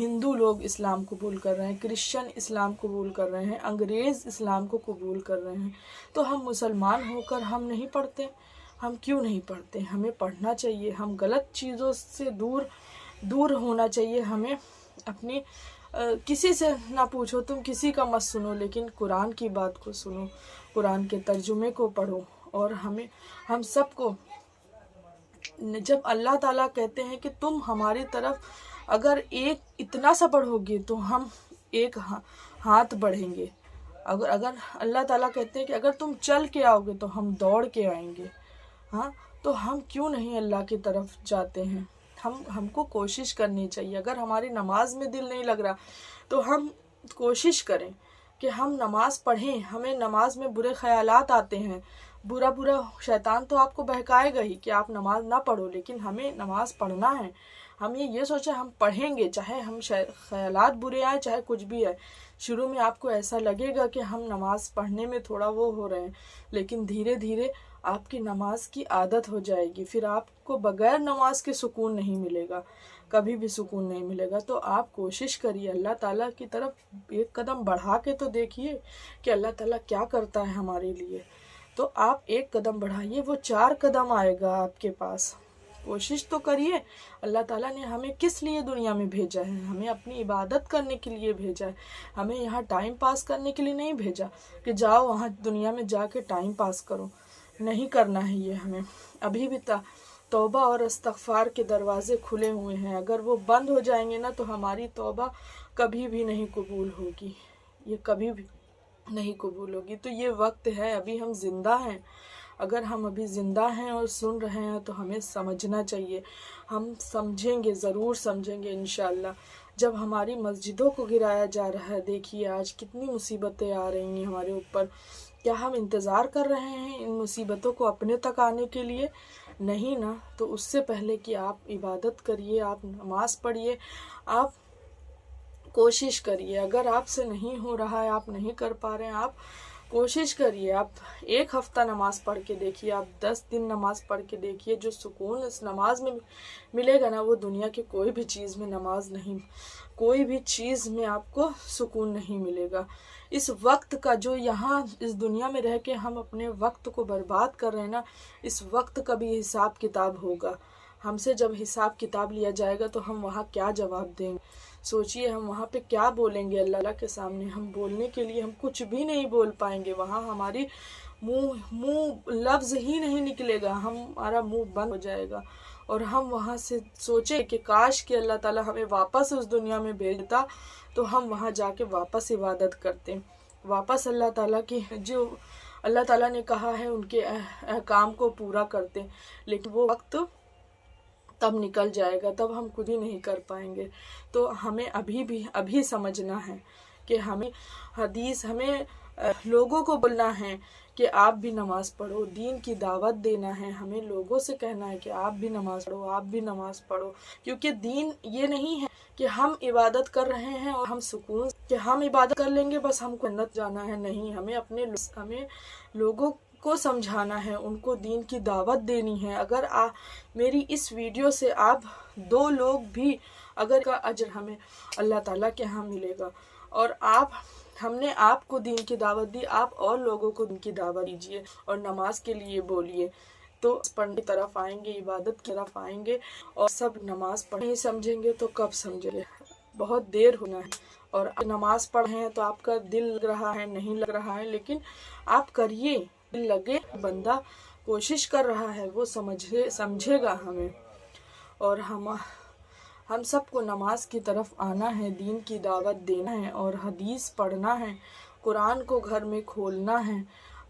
ہندو لوگ اسلام قبول کر رہے ہیں، کرسچن اسلام قبول کر رہے ہیں، انگریز اسلام کو قبول کر رہے ہیں، تو ہم مسلمان ہو کر ہم نہیں پڑھتے؟ ہم کیوں نہیں پڑھتے؟ ہمیں پڑھنا چاہیے، ہم غلط چیزوں سے دور ہونا چاہیے، ہمیں اپنی کسی سے نہ پوچھو، تم کسی کا مت سنو، لیکن قرآن کی بات کو سنو، قرآن کے ترجمے کو پڑھو۔ اور ہم سب کو جب اللہ تعالیٰ کہتے ہیں کہ تم ہماری طرف اگر اتنا سا بڑھو گے تو ہم ایک ہاتھ بڑھیں گے، اگر اللہ تعالیٰ کہتے ہیں کہ اگر تم چل کے آؤ گے تو ہم دوڑ کے آئیں گے، ہاں، تو ہم کیوں نہیں اللہ کی طرف جاتے ہیں؟ ہم کو کوشش کرنی چاہیے۔ اگر ہماری نماز میں دل نہیں لگ رہا تو ہم کوشش کریں کہ ہم نماز پڑھیں۔ ہمیں نماز میں برے خیالات آتے ہیں، برا شیطان تو آپ کو بہکائے گا ہی کہ آپ نماز نہ پڑھو، لیکن ہمیں نماز پڑھنا ہے۔ ہمیں یہ سوچا ہم پڑھیں گے، چاہے ہم خیالات برے آئیں، چاہے کچھ بھی ہے۔ شروع میں آپ کو ایسا لگے گا کہ ہم نماز پڑھنے میں تھوڑا وہ ہو رہے ہیں، لیکن دھیرے دھیرے آپ کی نماز کی عادت ہو جائے گی، پھر آپ کو بغیر نماز کے سکون نہیں ملے گا، کبھی بھی سکون نہیں ملے گا۔ تو آپ کوشش کریے، اللہ تعالیٰ کی طرف ایک قدم بڑھا کے تو دیکھیے کہ اللہ تعالیٰ کیا کرتا ہے ہمارے لیے۔ تو آپ ایک قدم بڑھائیے، وہ 4 قدم آئے گا آپ کے پاس۔ کوشش تو کریے۔ اللہ تعالیٰ نے ہمیں کس لیے دنیا میں بھیجا ہے؟ ہمیں اپنی عبادت کرنے کے لیے بھیجا ہے، ہمیں یہاں ٹائم پاس کرنے کے لیے نہیں بھیجا کہ جاؤ وہاں دنیا میں جا کے ٹائم پاس کرو۔ نہیں کرنا ہے یہ ہمیں۔ ابھی بھی توبہ اور استغفار کے دروازے کھلے ہوئے ہیں، اگر وہ بند ہو جائیں گے نا تو ہماری توبہ کبھی بھی نہیں قبول ہوگی، یہ کبھی بھی نہیں قبول ہوگی۔ تو یہ وقت ہے، ابھی ہم زندہ ہیں، اگر ہم ابھی زندہ ہیں اور سن رہے ہیں تو ہمیں سمجھنا چاہیے۔ ہم سمجھیں گے، ضرور سمجھیں گے انشاءاللہ۔ جب ہماری مسجدوں کو گرایا جا رہا ہے، دیکھیے آج کتنی مصیبتیں آ رہی ہیں ہمارے اوپر، کیا ہم انتظار کر رہے ہیں ان مصیبتوں کو اپنے تک آنے کے لیے؟ نہیں نا۔ تو اس سے پہلے کہ آپ عبادت کریے، آپ نماز پڑھیے، آپ کوشش کریے۔ اگر آپ سے نہیں ہو رہا ہے، آپ نہیں کر پا رہے ہیں، آپ کوشش کریے۔ آپ 1 ہفتہ نماز پڑھ کے دیکھیے، آپ 10 دن نماز پڑھ کے دیکھیے، جو سکون اس نماز میں ملے گا نا، وہ دنیا کی کوئی بھی چیز میں کوئی بھی چیز میں آپ کو سکون نہیں ملے گا۔ اس وقت کا جو یہاں اس دنیا میں رہ کے ہم اپنے وقت کو برباد کر رہے ہیں نا، اس وقت کا بھی حساب کتاب ہوگا۔ ہم سے جب حساب کتاب لیا جائے گا تو ہم وہاں کیا جواب دیں گے؟ سوچئے ہم وہاں پہ کیا بولیں گے اللہ کے سامنے؟ ہم بولنے کے لیے ہم کچھ بھی نہیں بول پائیں گے، وہاں ہماری منہ لفظ ہی نہیں نکلے گا، ہمارا منہ بند ہو جائے گا۔ اور ہم وہاں سے سوچے کہ کاش کہ اللہ تعالیٰ ہمیں واپس اس دنیا میں بھیجتا تو ہم وہاں جا کے واپس عبادت کرتے، واپس اللہ تعالیٰ کی جو اللہ تعالیٰ نے کہا ہے ان کے احکام کو پورا کرتے، لیکن وہ وقت تب نکل جائے گا، تب ہم خود ہی نہیں کر پائیں گے۔ تو ہمیں ابھی سمجھنا ہے کہ ہمیں لوگوں کو بولنا ہے کہ آپ بھی نماز پڑھو، دین کی دعوت دینا ہے، ہمیں لوگوں سے کہنا ہے کہ آپ بھی نماز پڑھو، آپ بھی نماز پڑھو۔ کیونکہ دین یہ نہیں ہے کہ ہم عبادت کر رہے ہیں اور ہم سکون کہ ہم عبادت کر لیں گے بس ہم کو جنت جانا ہے، نہیں، ہمیں لوگوں کو سمجھانا ہے، ان کو دین کی دعوت دینی ہے۔ اگر میری اس ویڈیو سے آپ 2 لوگ بھی اگر کا اجر ہمیں اللہ تعالیٰ کے ہاں ملے گا، اور ہم نے آپ کو دین کی دعوت دی، آپ اور لوگوں کو دین کی دعوت دیجیے اور نماز کے لیے بولیے، تو پڑھنے کی طرف آئیں گے، عبادت کی طرف آئیں گے، اور سب نماز پڑھ نہیں سمجھیں گے تو کب سمجھیں گے؟ بہت دیر ہونا ہے۔ اور نماز پڑھ رہے ہیں تو آپ کا دل لگ رہا ہے، نہیں لگ رہا ہے، لیکن آپ کریے، دل لگے، بندہ کوشش کر رہا ہے وہ سمجھے گا ہمیں۔ اور ہم سب کو نماز کی طرف آنا ہے، دین کی دعوت دینا ہے اور حدیث پڑھنا ہے، قرآن کو گھر میں کھولنا ہے۔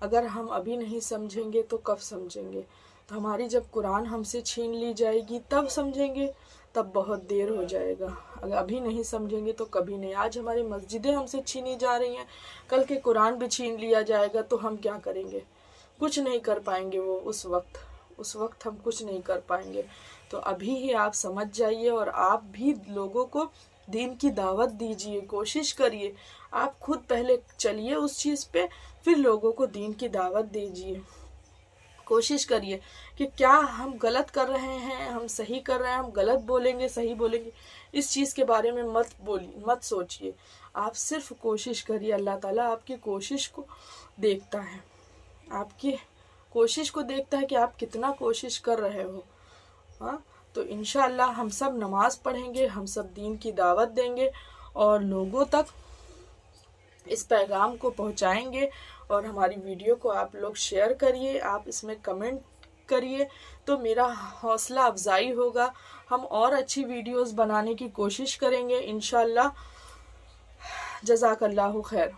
اگر ہم ابھی نہیں سمجھیں گے تو کب سمجھیں گے؟ تو ہماری جب قرآن ہم سے چھین لی جائے گی تب سمجھیں گے، تب بہت دیر ہو جائے گا۔ اگر ابھی نہیں سمجھیں گے تو کبھی نہیں۔ آج ہماری مسجدیں ہم سے چھینی جا رہی ہیں، کل کے قرآن بھی چھین لیا جائے گا تو ہم کیا کریں گے؟ کچھ نہیں کر پائیں گے۔ اس وقت ہم کچھ نہیں کر پائیں گے۔ تو ابھی ہی آپ سمجھ جائیے اور آپ بھی لوگوں کو دین کی دعوت دیجیے، کوشش کریے، آپ خود پہلے چلیے اس چیز پہ، پھر لوگوں کو دین کی دعوت دیجیے۔ کوشش کریے کہ کیا ہم غلط کر رہے ہیں، ہم صحیح کر رہے ہیں، ہم غلط بولیں گے، صحیح بولیں گے، اس چیز کے بارے میں مت سوچیے، آپ صرف کوشش کریے، اللہ تعالیٰ آپ کی کوشش کو دیکھتا ہے، آپ کی کوشش کو دیکھتا ہے کہ آپ کتنا کوشش کر رہے ہو۔ ہاں، تو انشاءاللہ ہم سب نماز پڑھیں گے، ہم سب دین کی دعوت دیں گے اور لوگوں تک اس پیغام کو پہنچائیں گے، اور ہماری ویڈیو کو آپ لوگ شیئر کریے، آپ اس میں کمنٹ کریے تو میرا حوصلہ افزائی ہوگا، ہم اور اچھی ویڈیوز بنانے کی کوشش کریں گے انشاءاللہ۔ جزاک اللہ خیر۔